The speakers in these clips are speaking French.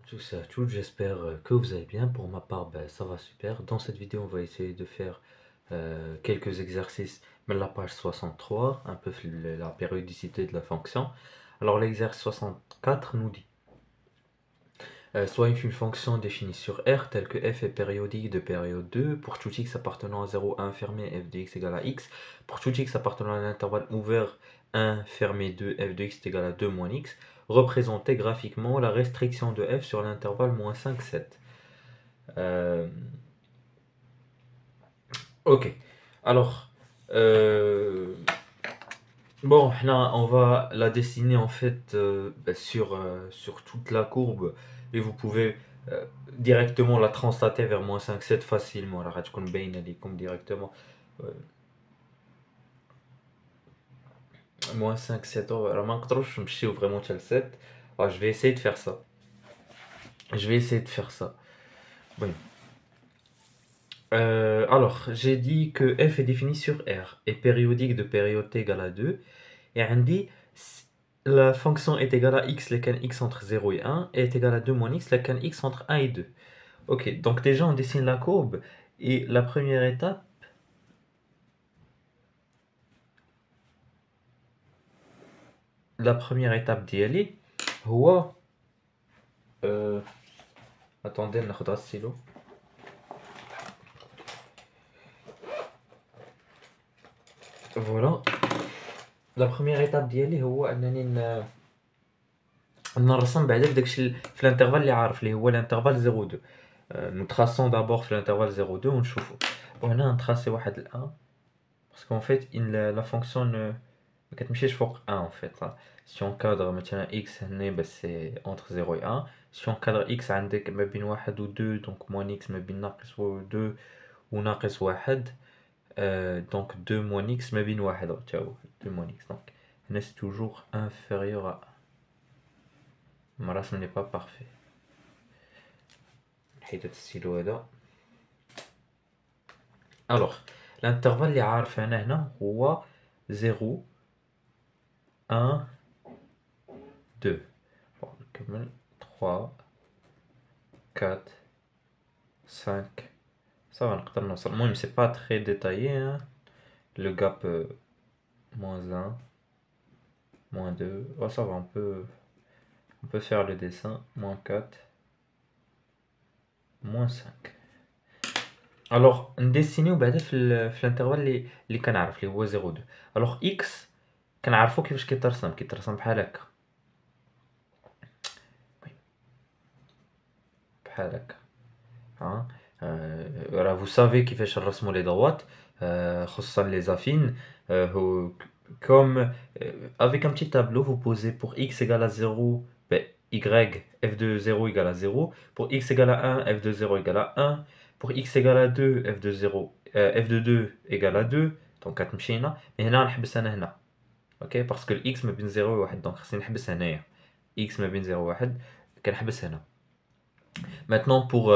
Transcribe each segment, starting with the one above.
tous et à toutes, j'espère que vous allez bien. Pour ma part, ça va super. Dans cette vidéo, on va essayer de faire quelques exercices, mais la page 63, un peu la périodicité de la fonction. Alors l'exercice 64 nous dit, soit une fonction définie sur R, telle que f est périodique de période 2, pour tout x appartenant à 0, 1 fermé, f de x égale à x, pour tout x appartenant à l'intervalle ouvert 1 fermé 2, f de x est égal à 2 moins x, représenter graphiquement la restriction de f sur l'intervalle moins 5, 7. Ok, alors, bon, là, on va la dessiner en fait sur toute la courbe et vous pouvez directement la translater vers moins 5 7 facilement. Alors, tu connais bien, elle est comme directement. euh, moins 5 7. Alors, maintenant, je me suis vraiment le 7. Ah, je vais essayer de faire ça. Je vais essayer de faire ça. Oui. Alors, j'ai dit que f est défini sur R et périodique de période t égale à 2. Et on dit la fonction est égale à x, lequel x entre 0 et 1, et est égale à 2 moins x, lequel x entre 1 et 2. Ok, donc déjà on dessine la courbe, et la première étape d'y aller, هو attendez, ناخد stylo. Voilà, la première étape d'y aller هو انني نرسم بعدا بداكشي في الانترفال اللي عارف اللي هو الانترفال 0 2. nous traçons d'abord في الانترفال 0 2 ونشوفوا. وهنا نتراسي واحد ال 1 parce qu'en fait la fonction ne ما كتمشيش فوق 1 en fait là. Si on cadre مثلا x هنا c'est entre 0 et 1. Si on cadre x عندك ما بين 1 و 2 donc moins x ما بين ناقص و 2 وناقص 1 donc 2 moins x ما بين 1 تا هو 2 moins x donc هنا c'est toujours inférieur à 1. le رسم n'est pas parfait. نحيد هاد الستيلو هذا. alors l'intervalle اللي عارف انا هنا هو 0 1 2. Bon, نكمل 3 4 5. Ça va نقدر نوصل. المهم c'est pas très détaillé hein. Le gap moins 1 moins 2. Oh, ça va, on peut faire le dessin. Moins 4 moins 5. Alors نديسينيو بعدا في الانترفال اللي كنعرف اللي هو 0 2. alors x كنعرفو كيفاش كيترسم بحال هكا بحال هكا ها. راه vous savez كيفاش نرسمو لي دوات خصوصا لي زافين. Comme avec un petit tableau, vous posez pour x égale à 0, ben, y, f de 0 égale à 0. Pour x égale à 1, f de 0 égale à 1. Pour x égale à 2, f de 0, f de 2 égale à 2. Donc, كتمشينا. Mais هنا نحبس أنا هنا. Ok, parce que x ما بين 0 و 1. Donc, خصني نحبس هنايا. x ما بين 0 و 1 كنحبس هنا. Maintenant, pour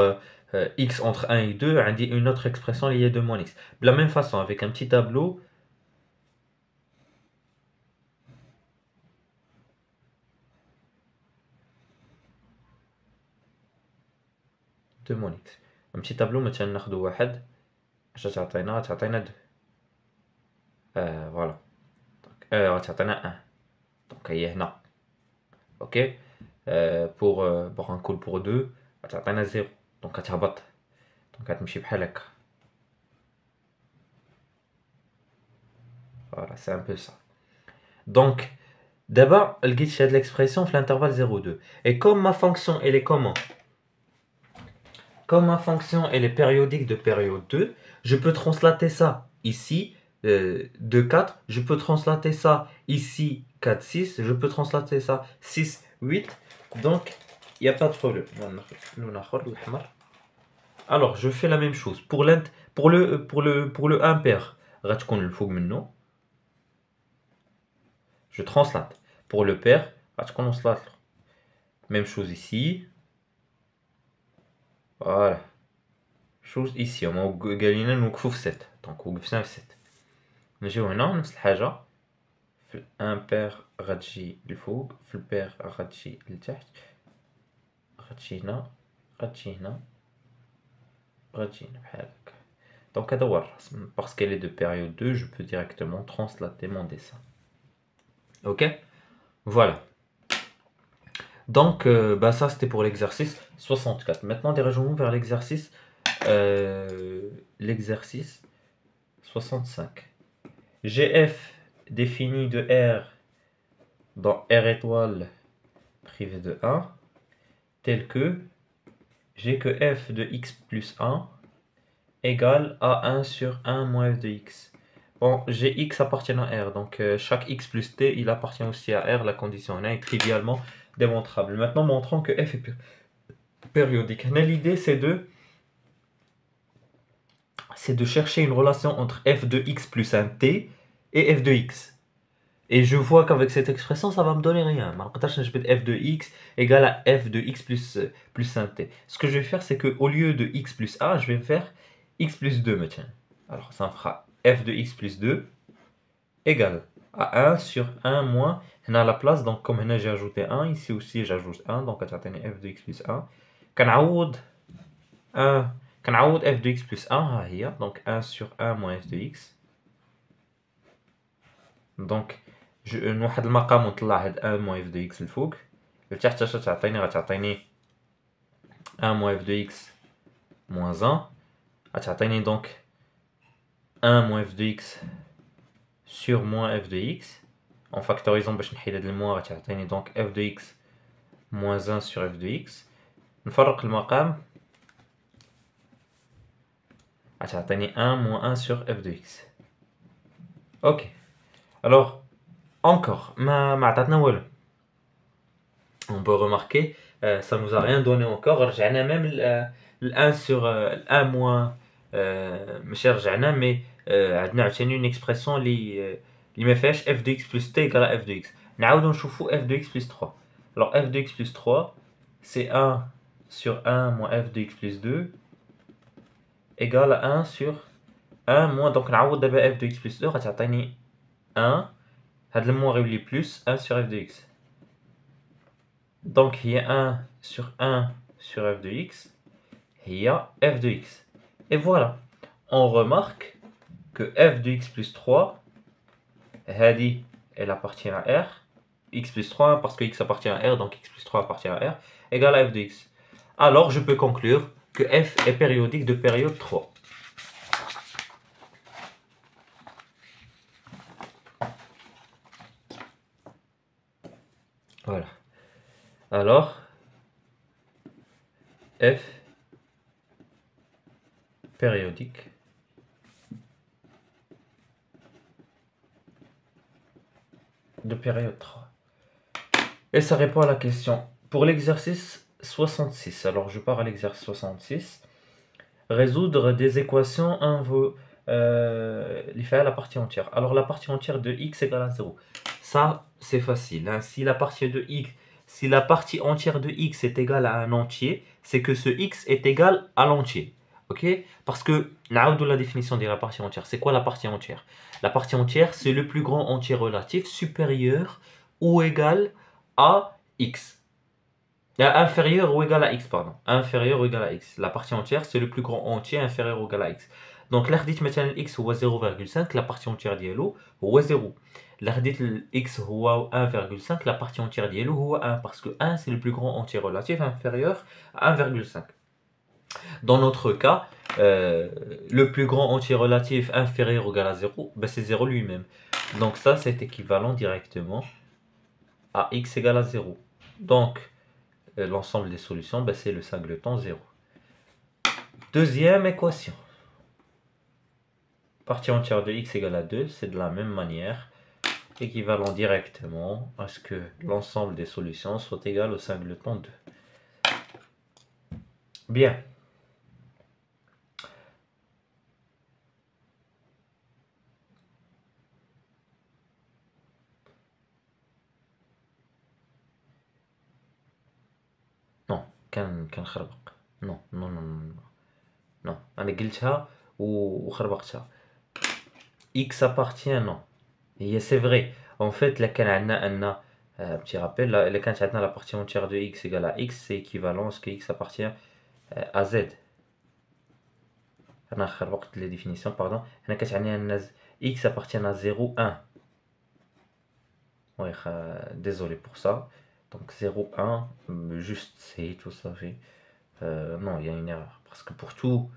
x entre 1 et 2, on dit une autre expression liée de moins x. De la même façon, avec un petit tableau, de moins x. Un petit tableau, مثلا ناخدو واحد اش تعطينا 2. voilà. غتعطينا 1. donc هي هنا. ok. pour un coup pour 2 غتعطينا 0. donc غتهبط. donc غتمشي بحال هكا. voilà, c'est un peu ça. donc d'abord لقيت هاد l'expression في l'intervalle 0 2. et comme ma fonction elle est comment? Comme ma fonction elle est périodique de période 2, je peux translater ça ici 2 4, je peux translater ça ici 4 6, je peux translater ça 6 8. donc il n'y a pas de problème. alors je fais la même chose pour le impair. je translate. Pour le pair, même chose ici. Voilà. chose ici هما قالين نوقفوا في 7 دونك وقفنا في 7. نجيو هنا نفس الحاجه في الامبير غتجي لفوق في البير غتجي لتحت غتجي هنا غتجي هنا غتجي هنا بحال هكا. دونك هذا هو الرسم. Parce qu'elle est de période 2, je peux directement translater mon dessin. Ok? Voilà. Donc, ça c'était pour l'exercice 64. Maintenant, dirigeons-nous vers l'exercice 65. GF défini de R dans R étoile privé de 1, tel que j'ai que f de x plus 1 égale à 1 sur 1 moins f de x. Bon, j'ai x appartient à R, donc chaque x plus t, il appartient aussi à R, la condition est trivialement démontrable. Maintenant, montrons que f est périodique. L'idée, c'est de chercher une relation entre f de x plus 1 t et f de x. Et je vois qu'avec cette expression, ça va me donner rien. Je vais f de x égale à f de x plus 1t. Ce que je vais faire, c'est qu'au lieu de x plus 1, je vais faire x plus 2 maintenant. Alors, ça me fera f de x plus 2 égale à 1 sur 1 moins, on a la place, donc comme j'ai ajouté 1, ici aussi j'ajoute 1, donc on va f de x plus 1. كنعوض f de x plus 1, ها هي, donc 1 sur 1 moins f de x. Donc, نوحد المقام ونطلع هاد 1 moins f de x الفوق. لتحت اش غتعطيني 1 moins f de x moins 1. غتعطيني donc 1 moins f de x sur moins f de x. En factorisant باش نحيد هاد الموا غتعطيني donc f de x moins 1 sur f de x. نفرق المقام غتعطيني 1 moins 1 sur f de x. Ok. Alors, encore, ما عطاتنا والو. On peut remarquer, ça nous a rien donné encore. رجعنا même ل 1 sur 1 moins ماشي رجعنا mais عندنا عاوتاني une expression اللي ما فيهاش f de x plus t égale à f de x. نعاودو نشوفو f de x plus 3. Alors f de x plus 3 c'est 1 sur 1 moins f de x plus 2 égale à 1 sur 1 moins, donc نعوض دابا f de x plus 2 غتعطيني 1, هاد الموا غيولي plus 1 sur f de x. Donc il y a 1 sur 1 sur f de x, il y a f de x. Et voilà, on remarque que f de x plus 3, hadi, elle appartient à R, x plus 3, parce que x appartient à R, donc x plus 3 appartient à R, égale à f de x. Alors je peux conclure que f est périodique de période 3. Voilà. Alors, f périodique de période 3. Et ça répond à la question. Pour l'exercice 66, alors je pars à l'exercice 66. Résoudre des équations les faire à la partie entière. Alors la partie entière de x égale à 0. Ça, c'est facile. Hein. Si la partie entière de x est égale à un entier, c'est que ce x est égal à l'entier. Ok? Parce que, la définition de la partie entière. C'est quoi la partie entière? La partie entière, c'est le plus grand entier relatif supérieur ou égal à x. Inférieur ou égal à x, pardon. Inférieur ou égal à x. La partie entière, c'est le plus grand entier inférieur ou égal à x. Donc, là, مثلا x هو 0,5, la partie entière ديالو هو 0. Là, x هو 1,5, la partie entière ديالو هو 1, parce que 1, c'est le plus grand entier relatif inférieur à 1,5. Dans notre cas, le plus grand entier relatif inférieur ou égal à 0, ben c'est 0 lui-même. Donc ça, c'est équivalent directement à x égale à 0. Donc, l'ensemble des solutions, ben c'est le singleton 0. Deuxième équation. Partie entière de x égale à 2, c'est de la même manière, équivalent directement à ce que l'ensemble des solutions soit égal au singleton 2. Bien. Non, كنخربق. Non, non, non, non. Non, أنا قلتها وخربقتها. X appartient, non. Et c'est vrai. En fait, là, كان عندنا أن Petit rappel, là, quand on a la partie entière de x égale à x, c'est équivalent à ce que x appartient à z. On a les définitions, pardon. X appartient à 0, 1. Ouais, désolé pour ça. Donc 0, 1, juste c'est tout ça fait. Non, il y a une erreur. Parce que pour tout,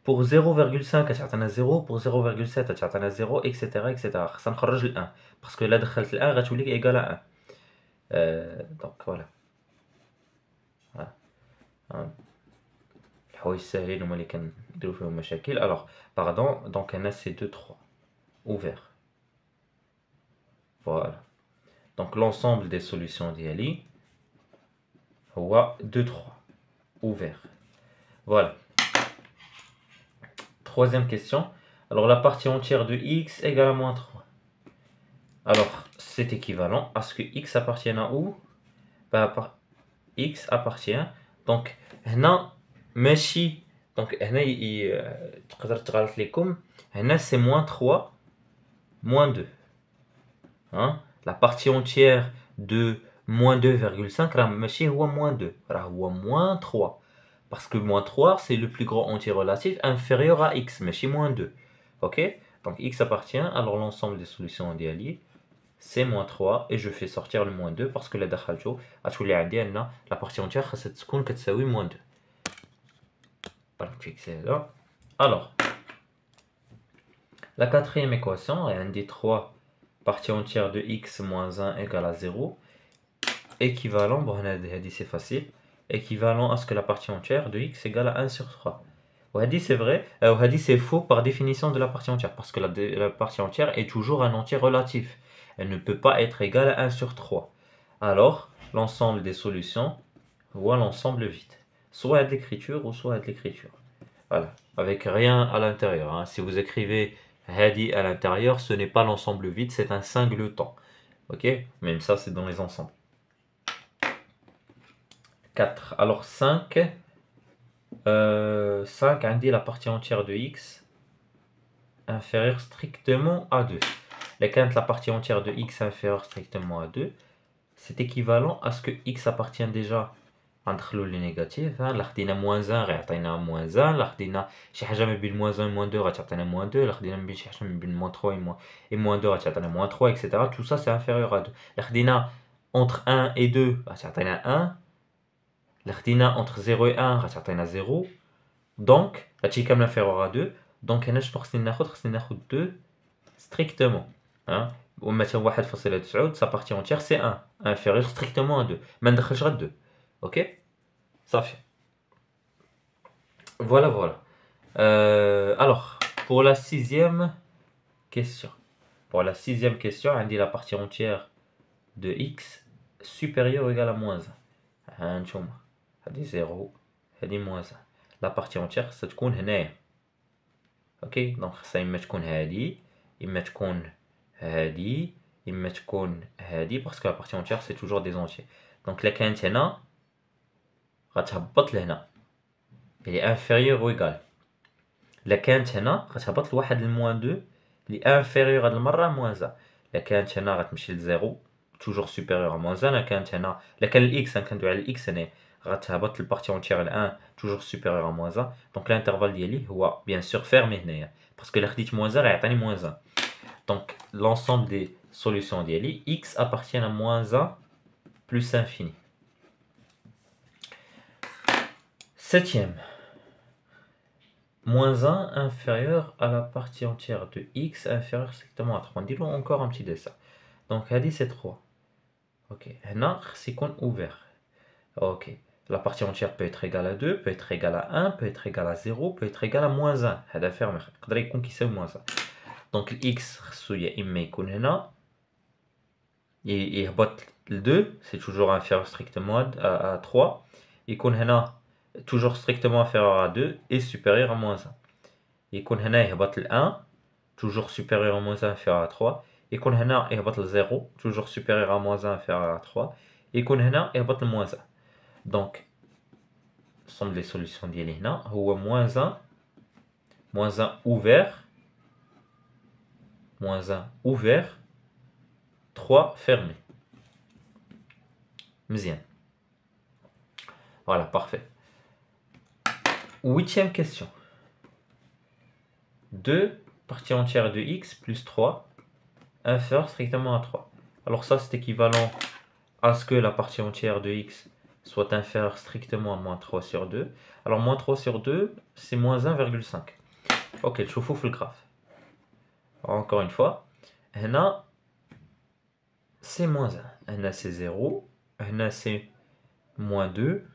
pour 0,5 تعطينا 0, pour 0,7 تعطينا 0, etc. etc. خاصنا نخرج ال 1 parce que là دخلت ال 1 غتولي égal à 1. Donc voilà. الحوايج ساهلين هما اللي كنديرو فيهم مشاكل. Alors, pardon, donc هنا c'est 2, 3 ouvert. Voilà. Donc l'ensemble des solutions ديالي هو 2, 3 ouvert. Voilà. Troisième question. Alors la partie entière de x égale à moins 3. Alors c'est équivalent à ce que x appartienne à où? Bah, x appartient. Donc هنا ماشي. Donc هنا تقدر تغلط لكم. هنا c'est moins 3 moins 2. Hein? La partie entière de moins 2,5 راه ماشي هو moins 2 راه هو moins 3. Parce que moins 3, c'est le plus grand entier relatif inférieur à x, mais chez moins 2. Ok? Donc x appartient, alors l'ensemble des solutions en dialyse, c'est moins 3, et je fais sortir le moins 2 parce que la dakhaljo, la partie entière, c'est ce qu'on a moins 2. Alors, la quatrième équation est un des 3 parties entières de x moins 1 égale à 0, équivalent, bon, on a dit c'est facile, équivalent à ce que la partie entière de x égale à 1 sur 3. Wahdi c'est vrai, Wahdi c'est faux par définition de la partie entière, parce que la partie entière est toujours un entier relatif. Elle ne peut pas être égale à 1 sur 3. Alors, l'ensemble des solutions voit l'ensemble vide. Soit à de l'écriture ou soit à de l'écriture. Voilà, avec rien à l'intérieur. Hein. Si vous écrivez Hadi à l'intérieur, ce n'est pas l'ensemble vide, c'est un singleton. Ok? Même ça, c'est dans les ensembles. 4. Alors 5, 5 indique la partie entière de x inférieure strictement à 2. Quand la partie entière de x inférieure strictement à 2, c'est équivalent à ce que x appartient déjà entre les négatifs. Là, on a moins 1, on a moins 1. Là, on a si حاجة ما بين moins 1 et moins 2, on a moins 2. Là, on a si حاجة ما بين moins 3 et moins 2, on a moins 3, etc. Tout ça, c'est inférieur à 2. Là, on a entre 1 et 2, on a 1. Là, entre 0 et 1, on a 0. Donc, هادشي كامل inférieur à 2. Donc, هنا شنو خصني ناخذ 2 strictement. Hein? ومثلا 1.9 sa partie entière c'est 1 inférieur strictement à 2. ما ندخلش غير 2. Ok? Ça fait. Voilà, voilà. Alors, pour la sixième question. Pour la sixième question, on dit la partie entière de x supérieure ou égale à moins 1. On dit 0, on dit moins 1. La partie entière, ça تكون هنايا. Ok? Donc, ça إما تكون هادي, إما تكون هادي, إما تكون هادي, parce que la partie entière, c'est toujours des entiers. Donc, la كانت هنا, غتهبط لهنا. Elle est inférieure ou égale. La كانت هنا, غتهبط لواحد الموان 2, اللي inférieure هاد المرة moins 1. La كانت هنا غتمشي ل 0, toujours supérieur à moins 1. La كانت هنا, la كان الإكس, كندوي على الإكس هنا, غتهبط البارتي entière ل 1, toujours supérieur à moins 1. Donc l'intervalle ديالي هو bien sûr fermé هنايا. Parce que la خديت moins 1, غيعطيني moins 1. Donc l'ensemble des solutions ديالي, x appartient à moins 1 plus infini. Septième. Moins 1 inférieur à la partie entière de x inférieur strictement à 3. On dit encore un petit dessin. Donc, هذه c'est 3. Ok. هنا خص يكون ouvert. Ok. La partie entière peut être égale à 2, peut être égale à 1, peut être égale à 0, peut être égale à moins 1. هذا fermé. يقدر يكون كيساوي moins 1. Donc, x خصو يا إما يكون هنا يهبط ل 2, c'est toujours inférieur strictement à 3. يكون هنا toujours strictement inférieur à 2 et supérieur à moins 1. يكون هنا يهبط ل 1, toujours supérieur à moins 1 inférieur à 3. يكون هنا يهبط ل 0, toujours supérieur à moins 1 inférieur à 3. يكون هنا يهبط ل moins 1. Donc, somme des solutions ديالي هنا هو moins 1 ouvert, moins 1 ouvert, 3 3 fermé. Mzien. Voilà, parfait. 8e question. 2 partie entière de x plus 3 inférieur strictement à 3. Alors ça, c'est équivalent à ce que la partie entière de x soit inférieure strictement à moins 3 sur 2. Alors moins 3 sur 2, c'est moins 1,5. Ok, نشوفوا في الgraphe. Encore une fois, هنا c'est moins 1. هنا c'est 0. هنا c'est moins 2.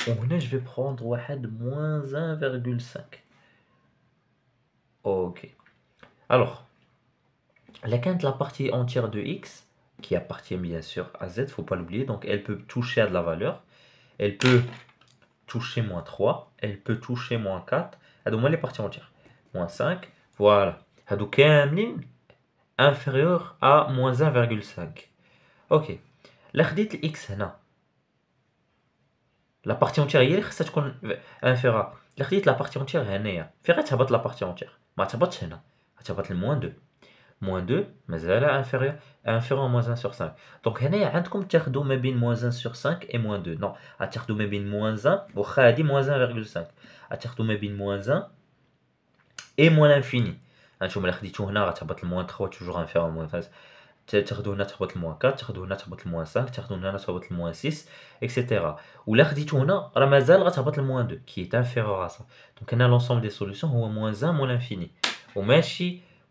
وهنا je vais prendre واحد moins 1,5. Ok. Alors, la partie entière de x, qui appartient bien sûr à z, faut pas l'oublier, donc elle peut toucher à de la valeur, elle peut toucher moins 3, elle peut toucher moins 4, هادو هما les parties entières, moins 5, voilà, هادو كاملين inférieur à moins 1,5. ok, لا خديت x هنا la partie entière هي اللي خصها تكون inférieure, لا خديت la partie entière هنايا فين غتهبط la partie entière؟ ما تهبطش هنا، غتهبط لموان 2. moins 2 مازال inférieur à moins 1 sur 5. Donc هنايا عندكم تاخدوا ما بين moins 1 sur 5 et moins 2. Non, غتاخدوا ما بين moins 1 واخا هادي moins 1,5. غتاخدوا ما بين moins 1 et moins l'infini. هانتوما الا خديتو هنا غتهبط ل moins 3 toujours inférieur à moins 5. تاخدو هنا تهبط ل moins 4, تاخدو هنا تهبط ل moins 5, تاخدو هنا تهبط ل moins 6, etc. ولا خديتو هنا راه مازال غتهبط ل moins 2 qui est inférieur à ça. Donc هنا l'ensemble des solutions هو moins 1 moins l'infini.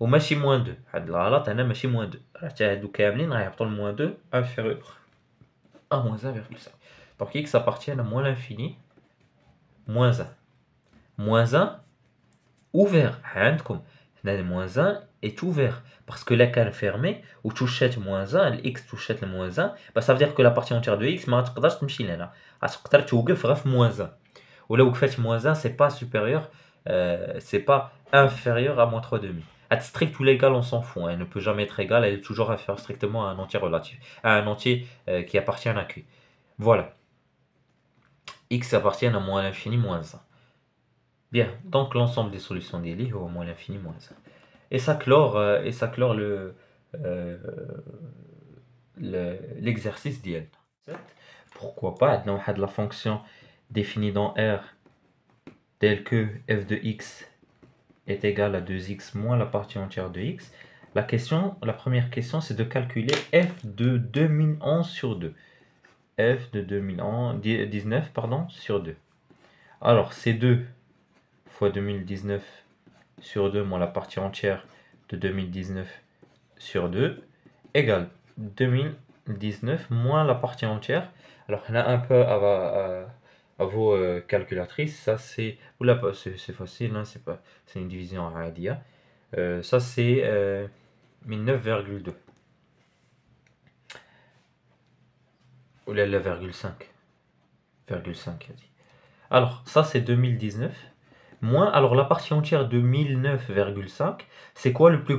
وماشي moins 2. هاد الغلط هنا ماشي moins 2. راه حتى هادو كاملين غيهبطوا ل moins 2 inférieur à moins 1,5. Donc x appartient à moins l'infini, moins 1. Moins 1 ouvert. عندكم هنا moins 1 est ouvert parce que là كان fermé ou touchette moins 1 x touchette le moins 1, bah ça veut dire que la partie entière de x ما تقدرش تمشي لهنا، غتقدر توقف غير في moins 1. ولا وقفات moins 1 c'est pas supérieur, c'est pas inférieur à moins 3,5. À strict ou l'égal, on s'en fout, hein. Elle ne peut jamais être égale, elle est toujours inférieure strictement à un entier relatif, à un entier qui appartient à Q. Voilà. X appartient à moins l'infini moins 1. Bien, donc l'ensemble des solutions d'Eli est au moins l'infini moins 1. Et ça clore l'exercice d'IL. Pourquoi pas, on a de la fonction définie dans R telle que f de x est égal à 2x moins la partie entière de x. La première question, c'est de calculer f de 2011 sur 2. f de 2019 sur 2. Alors, c'est 2 fois 2019 sur 2 moins la partie entière de 2019 sur 2 égale 2019 moins la partie entière. Alors, on a un peu à vos calculatrices, ça c'est facile, hein, c'est une division radia. Ça c'est 9,2 ou la 0,5. Alors ça c'est 2019 moins, alors la partie entière de 1009,5, c'est quoi le plus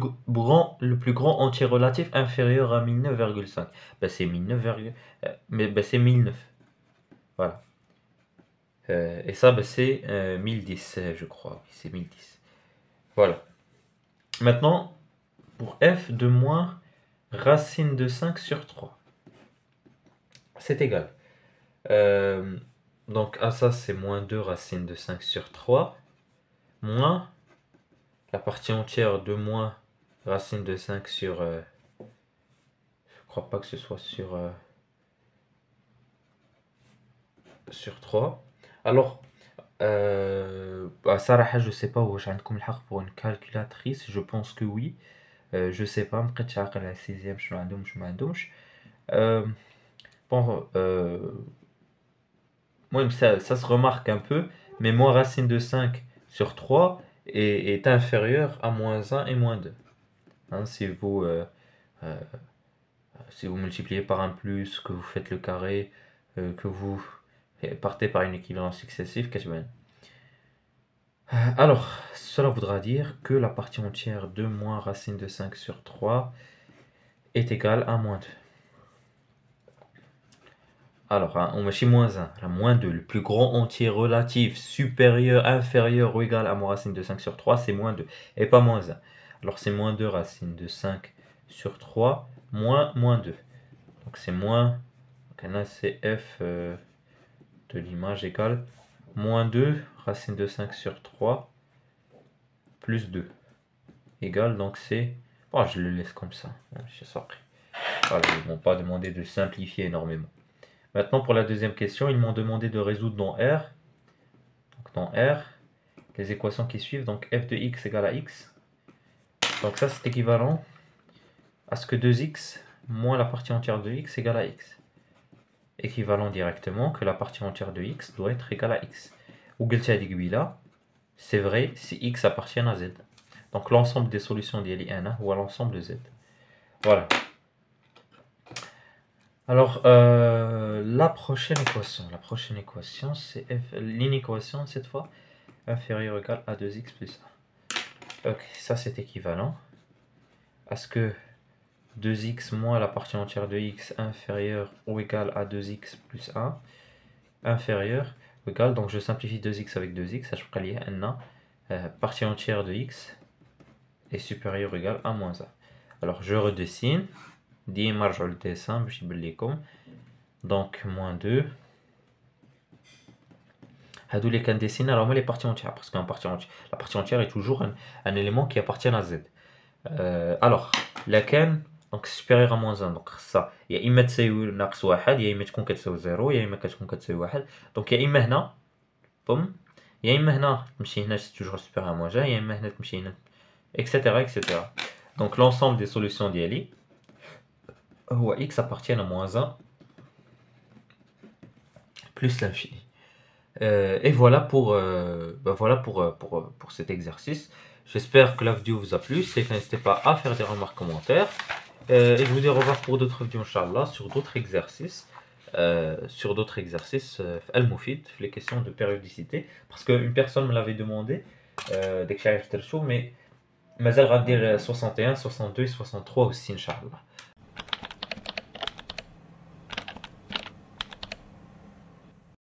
grand entier relatif inférieur à 1009,5? Ben c'est 1009. Voilà. Et ça, ben, c'est 1010, je crois. C'est 1010. Voilà. Maintenant, pour f de moins racine de 5 sur 3, c'est égal. Donc, à ça, c'est moins 2 racine de 5 sur 3, moins la partie entière de moins racine de 5 sur... je crois pas que ce soit sur 3. Alors, صراحة je sais pas واش عندكم الحق pour une calculatrice, je pense que oui. Je sais pas, مبقيتش عاقل على 6ème شنو عندهم شنو ما عندهمش. Bon, moi, ça se remarque un peu, mais moins racine de 5 sur 3 est inférieur à moins 1 et moins 2. Hein, si vous multipliez par un plus, que vous faites le carré, que vous partez par une équivalence successive, alors, cela voudra dire que la partie entière de moins racine de 5 sur 3 est égale à moins 2. Alors, on met chez moins 1, la moins 2, le plus grand entier relatif supérieur, inférieur ou égal à moins racine de 5 sur 3, c'est moins 2, et pas moins 1. Alors, c'est moins 2 racine de 5 sur 3, moins 2. Donc c'est moins, donc là c'est f de l'image égale moins 2 racine de 5 sur 3 plus 2 égale, donc c'est, oh, je le laisse comme ça, je sais pas. Voilà, ils ne m'ont pas demandé de simplifier énormément. Maintenant pour la deuxième question, ils m'ont demandé de résoudre dans R. Donc dans R, les équations qui suivent, donc f de x égale à x. Donc ça c'est équivalent à ce que 2x moins la partie entière de x égale à x. Équivalent directement que la partie entière de x doit être égale à x. Ou là, c'est vrai si x appartient à z. Donc l'ensemble des solutions d'I1 ou à l'ensemble de z. Voilà. Alors la prochaine équation c'est l'inéquation cette fois inférieure ou égale à 2x plus 1. Ok, ça c'est équivalent à ce que 2x moins la partie entière de x inférieure ou égale à 2x plus 1 inférieur ou égal, donc je simplifie 2x avec 2x, ça je peux lier un partie entière de x est supérieure ou égale à moins 1. Alors je redessine, ديما رجعوا للديسان باش يبان لكم. Donc moins 2 هادو اللي كنديسينا راهما لي بارتي entières parce qu'un partie entière, la partie entière est toujours un élément qui appartient à z. Alors لكن donc supérieur à moins 1, donc ça يا اما تساوي ناقص 1 يا اما تكون كتساوي 0 يا اما كتكون كتساوي 1. donc يا اما هنا بوم يا اما هنا تمشي هنا toujours supérieur à moins 1 يا اما هنا تمشي هنا etc. donc l'ensemble des solutions ديالي هو x appartient à moins 1 plus l'infini. Et voilà pour cet exercice. J'espère que la vidéo vous a plu. N'hésitez pas à faire des remarques, commentaires. Et je vous dis au revoir pour d'autres vidéos, Inch'Allah, sur d'autres exercices. Al-Moufid, les questions de périodicité. Parce qu'une personne me l'avait demandé, dès que j'ai mais elle va dire 61, 62 et 63 aussi, Inch'Allah.